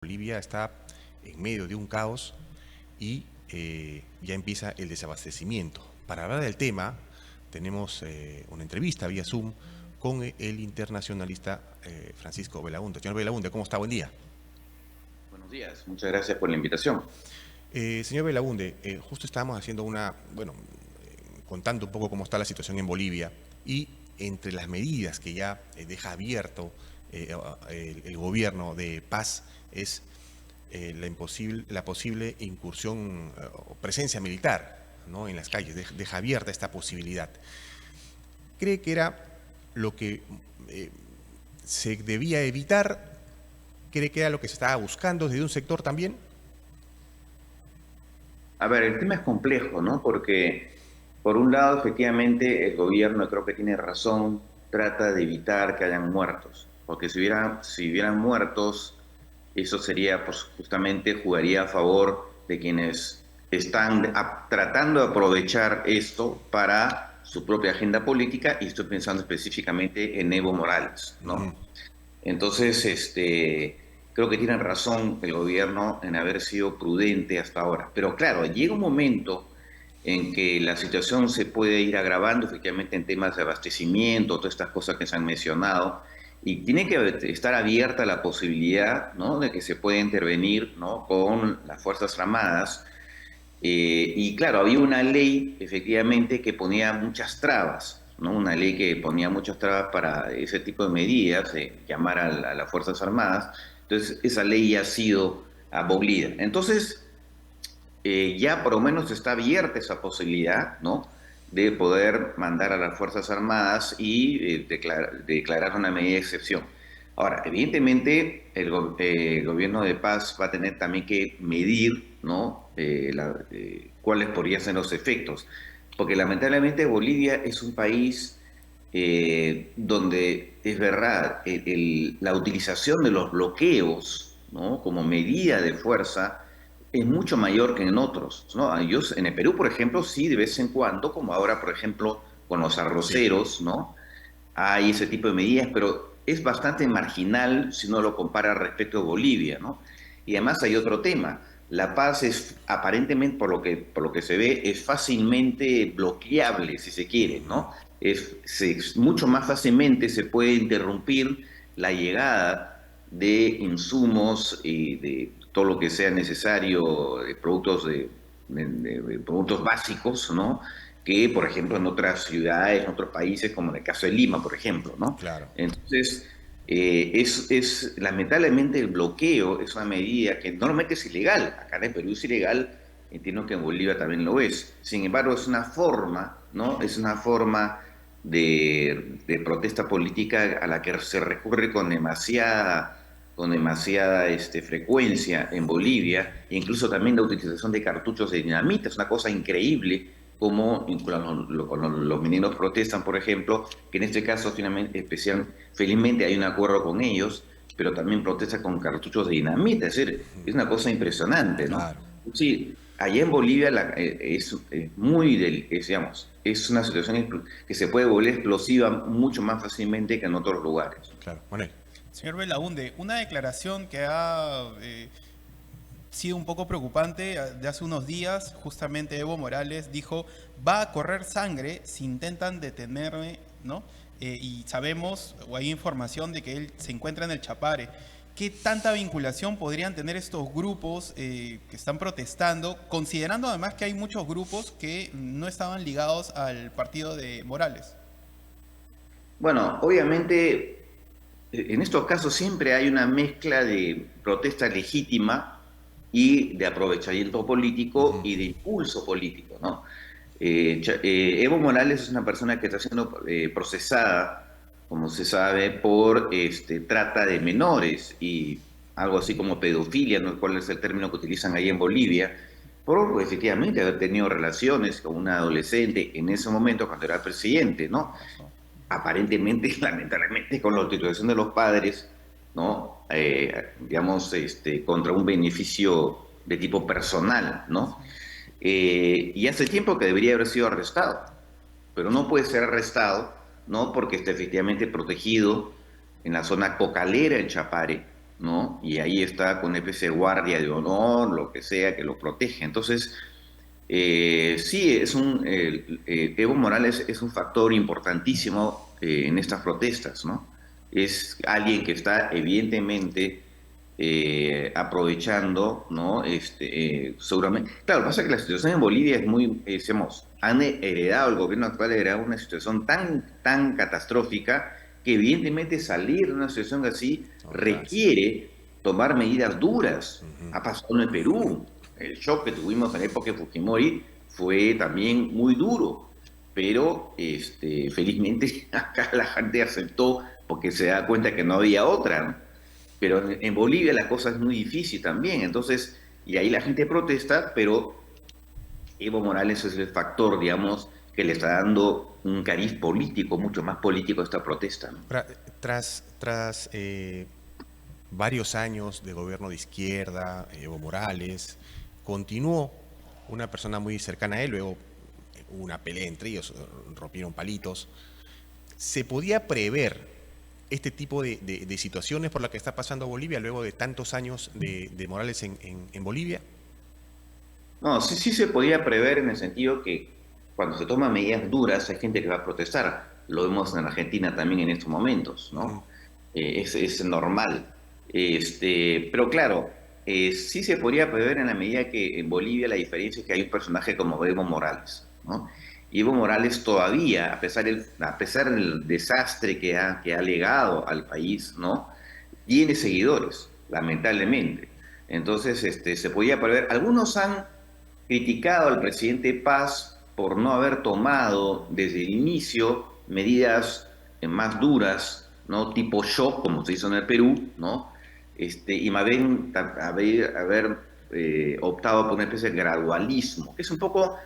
Bolivia está en medio de un caos y ya empieza el desabastecimiento. Para hablar del tema, tenemos una entrevista vía Zoom con el internacionalista Francisco Belaunde. Señor Belaunde, ¿cómo está? Buen día. Buenos días, muchas gracias por la invitación. Señor Belaunde, justo estábamos haciendo contando un poco cómo está la situación en Bolivia y entre las medidas que ya deja abierto el gobierno de Paz es la posible incursión o presencia militar, ¿no?, en las calles. Deja abierta esta posibilidad. ¿Cree que era lo que se debía evitar? ¿Cree que era lo que se estaba buscando desde un sector también? A ver, el tema es complejo, ¿no? Porque, por un lado, efectivamente, el gobierno, creo que tiene razón, trata de evitar que hayan muertos. Porque si hubieran muertos, eso sería, pues, justamente jugaría a favor de quienes están tratando de aprovechar esto para su propia agenda política, y estoy pensando específicamente en Evo Morales, Uh ¿no? -huh. Entonces, creo que tienen razón el gobierno en haber sido prudente hasta ahora. Pero claro, llega un momento en que la situación se puede ir agravando, efectivamente, en temas de abastecimiento, todas estas cosas que se han mencionado, y tiene que estar abierta la posibilidad, ¿no?, de que se pueda intervenir, ¿no?, con las Fuerzas Armadas. Y claro, había una ley, efectivamente, que ponía muchas trabas, ¿no? Una ley que ponía muchas trabas para ese tipo de medidas, de llamar a las Fuerzas Armadas. Entonces, esa ley ya ha sido abolida. Entonces, ya por lo menos está abierta esa posibilidad, ¿no?, de poder mandar a las Fuerzas Armadas y declarar una medida de excepción. Ahora, evidentemente, el gobierno de Paz va a tener también que medir, ¿no?, cuáles podrían ser los efectos. Porque lamentablemente Bolivia es un país donde es verdad, la utilización de los bloqueos, ¿no?, como medida de fuerza es mucho mayor que en otros, ¿no? En el Perú, por ejemplo, sí, de vez en cuando, como ahora, por ejemplo, con los Sí. arroceros, ¿no?, hay ese tipo de medidas, pero es bastante marginal si uno lo compara respecto a Bolivia, ¿no? Y además hay otro tema. La Paz es aparentemente, por lo que se ve, es fácilmente bloqueable, si se quiere, ¿no? Mucho más fácilmente se puede interrumpir la llegada de insumos y de todo lo que sea necesario, de productos, de productos básicos, ¿no?, que, por ejemplo, en otras ciudades, en otros países, como en el caso de Lima, por ejemplo, ¿no? Claro. Entonces, lamentablemente el bloqueo es una medida que normalmente es ilegal. Acá en el Perú es ilegal, entiendo que en Bolivia también lo es. Sin embargo, es una forma, ¿no? Es una forma de protesta política a la que se recurre con demasiada frecuencia en Bolivia, e incluso también la utilización de cartuchos de dinamita. Es una cosa increíble como cuando los mineros protestan, por ejemplo, que en este caso felizmente hay un acuerdo con ellos, pero también protestan con cartuchos de dinamita. Es decir, es una cosa impresionante, ¿no? Claro. Sí, allá en Bolivia digamos, es una situación que se puede volver explosiva mucho más fácilmente que en otros lugares. Claro. Manuel. Señor Belaunde, una declaración que ha sido un poco preocupante de hace unos días, justamente Evo Morales dijo, va a correr sangre si intentan detenerme, ¿no? Y sabemos, o hay información de que él se encuentra en el Chapare. ¿Qué tanta vinculación podrían tener estos grupos que están protestando, considerando además que hay muchos grupos que no estaban ligados al partido de Morales? Bueno, obviamente, en estos casos siempre hay una mezcla de protesta legítima y de aprovechamiento Uh político -huh. y de impulso político, ¿no? Evo Morales es una persona que está siendo procesada, como se sabe, por trata de menores y algo así como pedofilia, ¿no?, cuál es el término que utilizan ahí en Bolivia, por efectivamente haber tenido relaciones con una adolescente en ese momento cuando era presidente, ¿no? Oso. Aparentemente, lamentablemente, con la utilización de los padres, ¿no? Digamos, contra un beneficio de tipo personal, ¿no? Sí. Y hace tiempo que debería haber sido arrestado, pero no puede ser arrestado, ¿no?, porque está efectivamente protegido en la zona cocalera del Chapare, ¿no? Y ahí está con una especie de guardia de honor, lo que sea, que lo protege. Entonces, sí, Evo Morales es un factor importantísimo en estas protestas, ¿no? Es alguien que está evidentemente aprovechando, ¿no? Seguramente. Claro, pasa que la situación en Bolivia es muy, decimos, han heredado, el gobierno actual ha heredado una situación tan catastrófica que evidentemente salir de una situación así No, claro. requiere tomar medidas duras. Ujú. Ha pasado en el Perú. El shock que tuvimos en la época de Fujimori fue también muy duro, pero felizmente acá la gente aceptó porque se da cuenta que no había otra, ¿no? Pero en Bolivia la cosa es muy difícil también, entonces, y ahí la gente protesta, pero Evo Morales es el factor, digamos, que le está dando un cariz político, mucho más político a esta protesta, ¿no? Ahora, tras varios años de gobierno de izquierda, Evo Morales, continuó una persona muy cercana a él, luego hubo una pelea entre ellos, rompieron palitos. ¿Se podía prever este tipo de situaciones por las que está pasando Bolivia luego de tantos años de Morales en Bolivia? No, sí se podía prever en el sentido que cuando se toman medidas duras hay gente que va a protestar. Lo vemos en Argentina también en estos momentos, Ujú. ¿no? Es normal. Pero claro, sí se podría prever en la medida que en Bolivia la diferencia es que hay un personaje como Evo Morales, ¿no? Y Evo Morales todavía, a pesar del desastre que ha legado al país, ¿no? Tiene seguidores, lamentablemente. Entonces, se podía prever. Algunos han criticado al presidente Paz por no haber tomado desde el inicio medidas más duras, ¿no? Tipo shock, como se hizo en el Perú, ¿no? Y más bien haber optado por una especie de gradualismo, que es un poco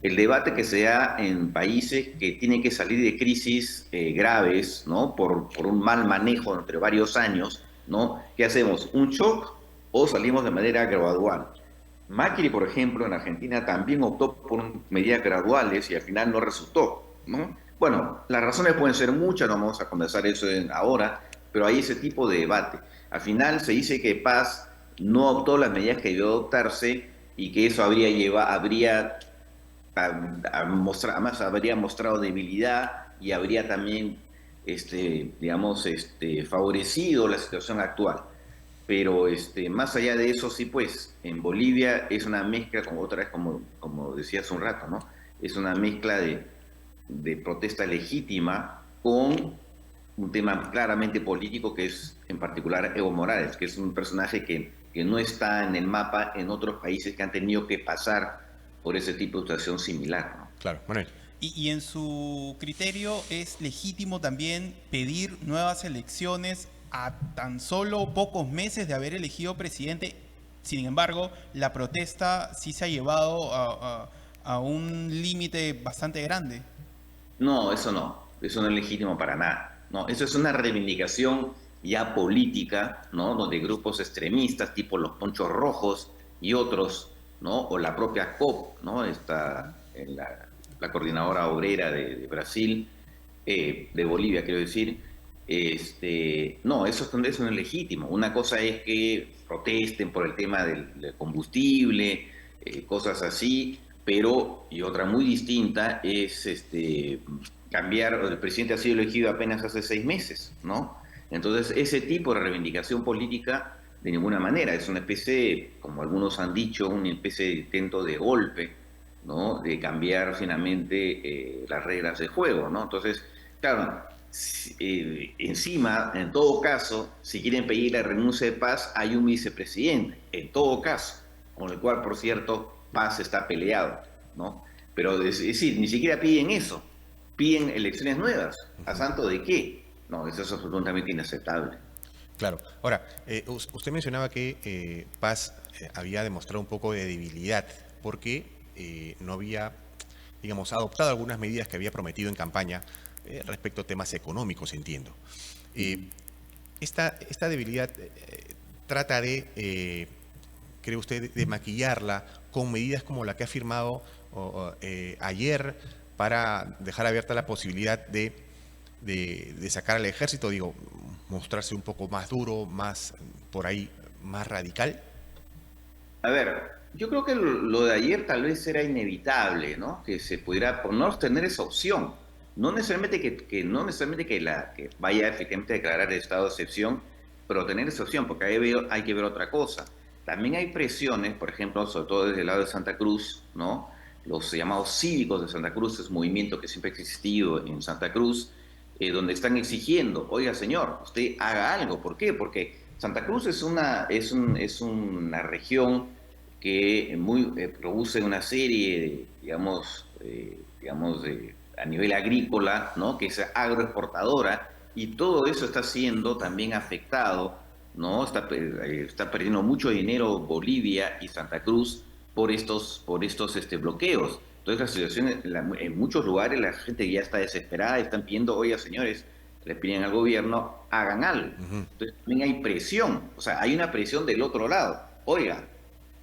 el debate que se da en países que tienen que salir de crisis graves, ¿no? Por un mal manejo entre varios años, ¿no? ¿Qué hacemos? ¿Un shock o salimos de manera gradual? Macri, por ejemplo, en Argentina también optó por medidas graduales y al final no resultó, ¿no? Bueno, las razones pueden ser muchas, no vamos a conversar eso ahora, pero hay ese tipo de debate. Al final se dice que Paz no optó las medidas que debió adoptarse y que eso además habría mostrado debilidad y habría también, digamos, favorecido la situación actual. Pero más allá de eso, sí, pues en Bolivia es una mezcla, como otra vez, como decía hace un rato, ¿no? Es una mezcla de protesta legítima con un tema claramente político que es en particular Evo Morales, que es un personaje que no está en el mapa en otros países que han tenido que pasar por ese tipo de situación similar, ¿no? Claro, Manuel. Y en su criterio es legítimo también pedir nuevas elecciones a tan solo pocos meses de haber elegido presidente. Sin embargo, la protesta sí se ha llevado a un límite bastante grande. No, eso no es legítimo para nada. No, eso es una reivindicación ya política, ¿no? Donde grupos extremistas, tipo los Ponchos Rojos y otros, ¿no? O la propia COP, ¿no? La coordinadora obrera de Brasil, de Bolivia, quiero decir, no, eso no es legítimo. Una cosa es que protesten por el tema del combustible, cosas así, pero, y otra muy distinta, es cambiar, el presidente ha sido elegido apenas hace 6 meses, ¿no? Entonces, ese tipo de reivindicación política, de ninguna manera, es una especie, como algunos han dicho, una especie de intento de golpe, ¿no? De cambiar finalmente las reglas de juego, ¿no? Entonces, claro, encima, en todo caso, si quieren pedir la renuncia de Paz, hay un vicepresidente, en todo caso, con el cual, por cierto, Paz está peleado, ¿no? Pero es decir, ni siquiera piden eso, piden elecciones nuevas. ¿A santo de qué? No, eso es absolutamente inaceptable. Claro. Ahora, usted mencionaba que Paz había demostrado un poco de debilidad porque no había, digamos, adoptado algunas medidas que había prometido en campaña respecto a temas económicos, entiendo. Eh, esta debilidad trata de, ¿cree usted, de maquillarla con medidas como la que ha firmado ayer para dejar abierta la posibilidad de sacar al ejército? Digo, mostrarse un poco más duro, más por ahí, más radical? A ver, yo creo que lo de ayer tal vez era inevitable, ¿no? Que se pudiera, por no tener esa opción. No necesariamente no necesariamente que vaya efectivamente a declarar el estado de excepción, pero tener esa opción, porque hay que ver otra cosa. También hay presiones, por ejemplo, sobre todo desde el lado de Santa Cruz, ¿no? Los llamados cívicos de Santa Cruz, es un movimiento que siempre ha existido en Santa Cruz, donde están exigiendo, oiga señor, usted haga algo. ¿Por qué? Porque Santa Cruz es una región que produce una serie de, a nivel agrícola, ¿no? Que es agroexportadora, y todo eso está siendo también afectado, ¿no? Está perdiendo mucho dinero Bolivia y Santa Cruz por estos bloqueos. Entonces la situación, en muchos lugares la gente ya está desesperada, están pidiendo, oiga señores, le piden al gobierno, hagan algo. Ujú. Entonces también hay presión, o sea, hay una presión del otro lado. Oiga,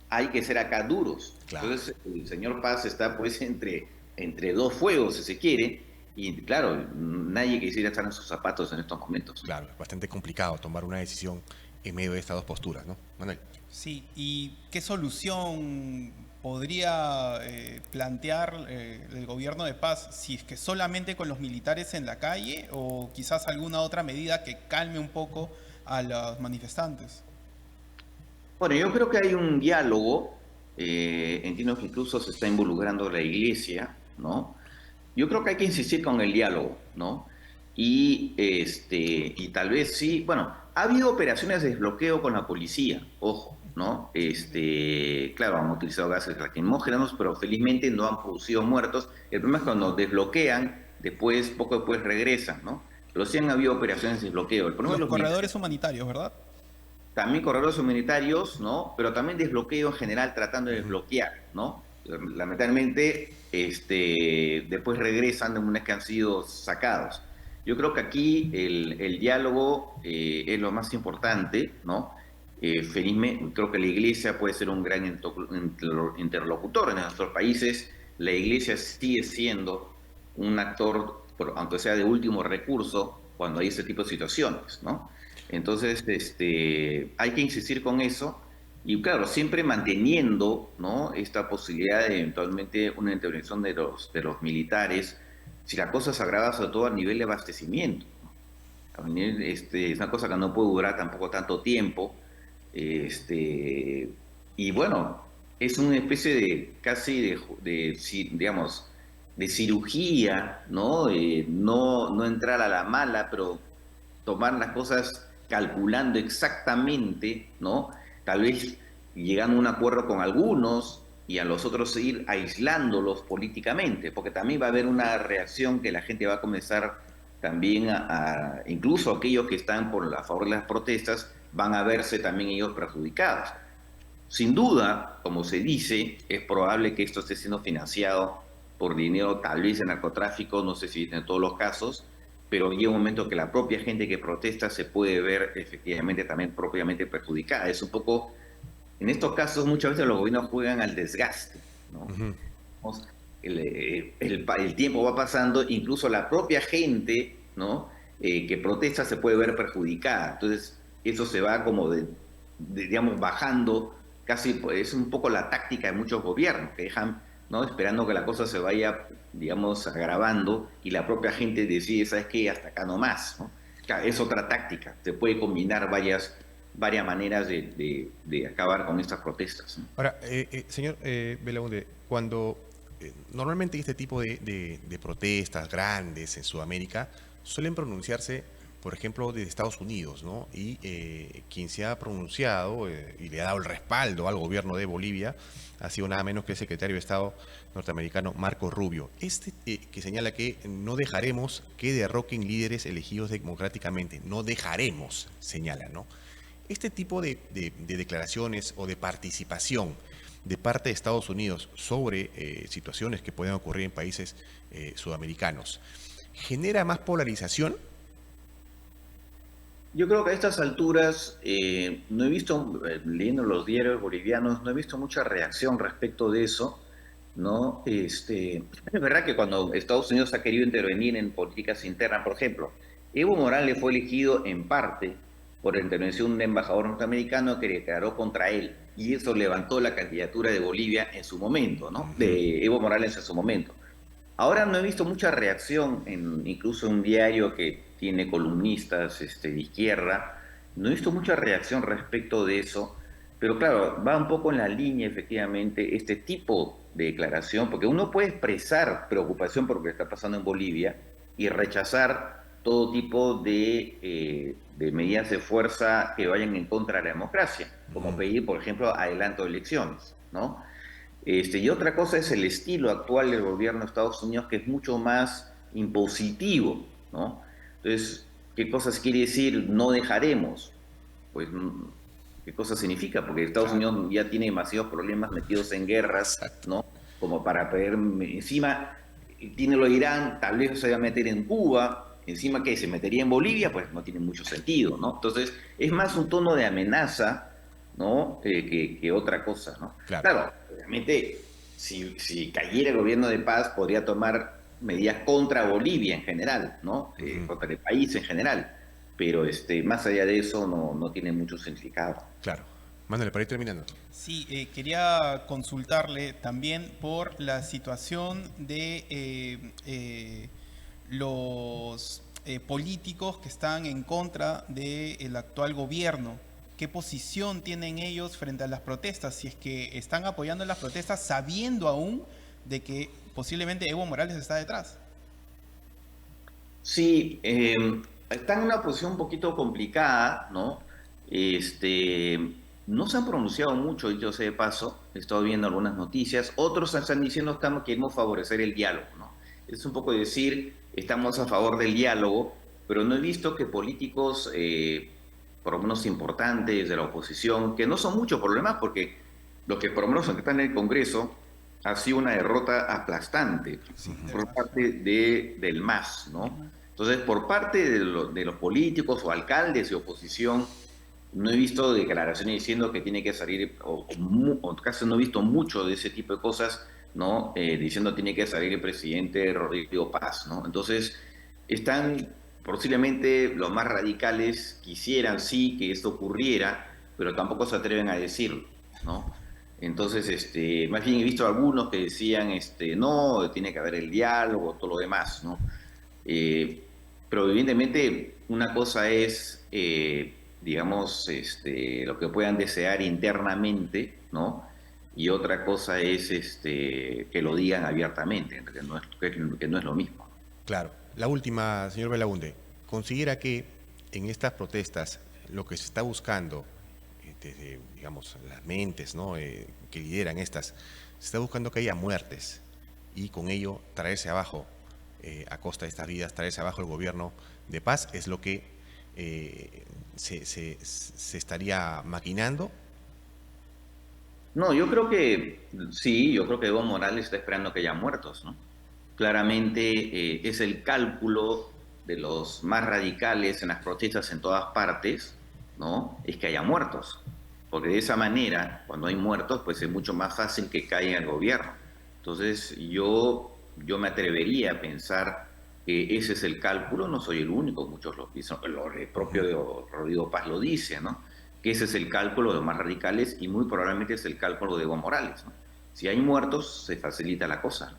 hay que ser acá duros. Claro. Entonces el señor Paz está pues entre dos fuegos, si se quiere, y claro, nadie quisiera estar en sus zapatos en estos momentos. Claro, es bastante complicado tomar una decisión en medio de estas dos posturas, ¿no, Manuel? Sí, ¿y qué solución podría plantear el gobierno de Paz, si es que solamente con los militares en la calle o quizás alguna otra medida que calme un poco a los manifestantes? Bueno, yo creo que hay un diálogo, entiendo que incluso se está involucrando la iglesia, ¿no? Yo creo que hay que insistir con el diálogo, ¿no? Y tal vez sí, bueno, ha habido operaciones de desbloqueo con la policía, ojo, ¿no? Claro, han utilizado gases lacrimógenos, pero felizmente no han producido muertos. El problema es cuando desbloquean, poco después regresan, ¿no? Pero sí han habido operaciones de desbloqueo. El problema es Los los militares. corredores humanitarios, ¿verdad? También corredores humanitarios, ¿no? Pero también desbloqueo en general, tratando de Ujú. desbloquear, ¿no? Lamentablemente, después regresan de una vez que han sido sacados. Yo creo que aquí el diálogo es lo más importante, ¿no? Felizmente, creo que la iglesia puede ser un gran interlocutor en nuestros países. La iglesia sigue siendo un actor, aunque sea de último recurso, cuando hay ese tipo de situaciones, ¿no? Entonces, hay que insistir con eso y claro, siempre manteniendo, ¿no? Esta posibilidad de eventualmente una intervención de los militares, si la cosa se agrava sobre todo a nivel de abastecimiento, ¿no? Es una cosa que no puede durar tampoco tanto tiempo, este, y bueno, es una especie de casi digamos, de cirugía, ¿no? No entrar a la mala, pero tomar las cosas calculando exactamente, ¿no? Tal vez llegando a un acuerdo con algunos y a los otros seguir aislándolos políticamente, porque también va a haber una reacción que la gente va a comenzar también incluso aquellos que están a favor de las protestas, van a verse también ellos perjudicados. Sin duda, como se dice, es probable que esto esté siendo financiado por dinero, tal vez de narcotráfico, no sé si en todos los casos, pero llega un momento que la propia gente que protesta se puede ver efectivamente también propiamente perjudicada. Es un poco, en estos casos muchas veces los gobiernos juegan al desgaste, ¿no? Ujú. El tiempo va pasando, incluso la propia gente, ¿no? Que protesta se puede ver perjudicada. Entonces, eso se va como digamos, bajando, casi pues, es un poco la táctica de muchos gobiernos, que dejan, ¿no? Esperando que la cosa se vaya, digamos, agravando y la propia gente decide, ¿sabes qué? Hasta acá no más, ¿no? Claro, es otra táctica, se puede combinar varias maneras de acabar con estas protestas, ¿no? Ahora, señor Belaunde, cuando normalmente este tipo de protestas grandes en Sudamérica suelen pronunciarse, por ejemplo, desde Estados Unidos, ¿no? Y quien se ha pronunciado y le ha dado el respaldo al gobierno de Bolivia ha sido nada menos que el secretario de Estado norteamericano Marco Rubio, que señala que no dejaremos que derroquen líderes elegidos democráticamente, no dejaremos, señala, ¿no? Este tipo de declaraciones o de participación de parte de Estados Unidos sobre situaciones que pueden ocurrir en países sudamericanos, ¿genera más polarización? Yo creo que a estas alturas no he visto, leyendo los diarios bolivianos, no he visto mucha reacción respecto de eso, ¿no? Es verdad que cuando Estados Unidos ha querido intervenir en políticas internas, por ejemplo, Evo Morales fue elegido en parte por la intervención de un embajador norteamericano que declaró contra él, y eso levantó la candidatura de Bolivia en su momento, ¿no? De Evo Morales en su momento. Ahora no he visto mucha reacción, incluso en un diario que tiene columnistas de izquierda, no he visto mucha reacción respecto de eso, pero claro, va un poco en la línea efectivamente este tipo de declaración, porque uno puede expresar preocupación por lo que está pasando en Bolivia y rechazar todo tipo de medidas de fuerza que vayan en contra de la democracia, como pedir, por ejemplo, adelanto de elecciones, ¿no? Y otra cosa es el estilo actual del gobierno de Estados Unidos, que es mucho más impositivo, ¿no? Entonces, ¿qué cosas quiere decir no dejaremos? Pues, ¿qué cosa significa? Porque Estados Unidos ya tiene demasiados problemas metidos en guerras, ¿no? Como para poder, encima, tiene lo de Irán, tal vez se va a meter en Cuba, encima que se metería en Bolivia, pues no tiene mucho sentido, ¿no? Entonces, es más un tono de amenaza, ¿no? Que otra cosa, ¿no? Claro, obviamente, si cayera el gobierno de paz, podría tomar medidas contra Bolivia en general, ¿no? Contra el país en general. Pero más allá de eso no tiene mucho significado. Claro. Mándale para ir terminando. Sí, quería consultarle también por la situación de los políticos que están en contra del actual gobierno. ¿Qué posición tienen ellos frente a las protestas? Si es que están apoyando las protestas sabiendo aún de que posiblemente Evo Morales está detrás. Sí, están en una posición un poquito complicada, ¿no? No se han pronunciado mucho, dicho sea de paso. He estado viendo algunas noticias. Otros están diciendo que queremos favorecer el diálogo, ¿no? Es un poco decir, estamos a favor del diálogo, pero no he visto que políticos, por lo menos importantes de la oposición, que no son muchos problemas, porque los que por lo menos están en el Congreso, ha sido una derrota aplastante por parte del MAS, ¿no? Entonces, por parte de los políticos o alcaldes de oposición, no he visto declaraciones diciendo que tiene que salir, o casi no he visto mucho de ese tipo de cosas, ¿no? Diciendo tiene que salir el presidente Rodrigo Paz, ¿no? Entonces, están posiblemente los más radicales quisieran sí que esto ocurriera, pero tampoco se atreven a decirlo, ¿no? Entonces, más bien he visto algunos que decían, no, tiene que haber el diálogo, todo lo demás, ¿no? Pero evidentemente una cosa es, digamos, lo que puedan desear internamente, ¿no? Y otra cosa es que lo digan abiertamente, que no es lo mismo. Claro. La última, señor Belaunde. ¿Considera que en estas protestas lo que se está buscando, desde, digamos, las mentes, ¿no? Que lideran estas, se está buscando que haya muertes y con ello traerse abajo, a costa de estas vidas, traerse abajo el gobierno de paz? ¿Es lo que se estaría maquinando? No, yo creo que sí, yo creo que Evo Morales está esperando que haya muertos, ¿no? Claramente es el cálculo de los más radicales en las protestas en todas partes, ¿no? Es que haya muertos. Porque de esa manera, cuando hay muertos, pues es mucho más fácil que caiga el gobierno. Entonces, yo me atrevería a pensar que ese es el cálculo, no soy el único, muchos lo dicen, el propio Rodrigo Paz lo dice, ¿no? Que ese es el cálculo de los más radicales y muy probablemente es el cálculo de Evo Morales, ¿no? Si hay muertos, se facilita la cosa.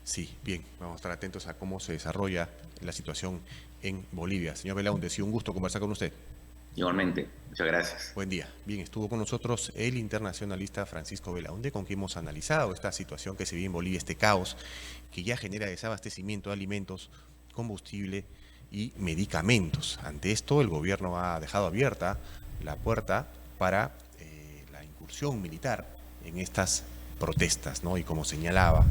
Sí, bien, vamos a estar atentos a cómo se desarrolla la situación en Bolivia. Señor Belaunde, ha sido un gusto conversar con usted. Igualmente, muchas gracias. Buen día. Bien, estuvo con nosotros el internacionalista Francisco Belaunde, con quien hemos analizado esta situación que se vive en Bolivia, este caos que ya genera desabastecimiento de alimentos, combustible y medicamentos. Ante esto, el gobierno ha dejado abierta la puerta para la incursión militar en estas protestas, ¿no? Y como señalaba,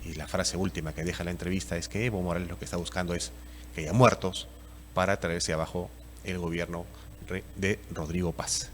y la frase última que deja la entrevista es que Evo Morales lo que está buscando es que haya muertos para traerse abajo el gobierno de Rodrigo Paz.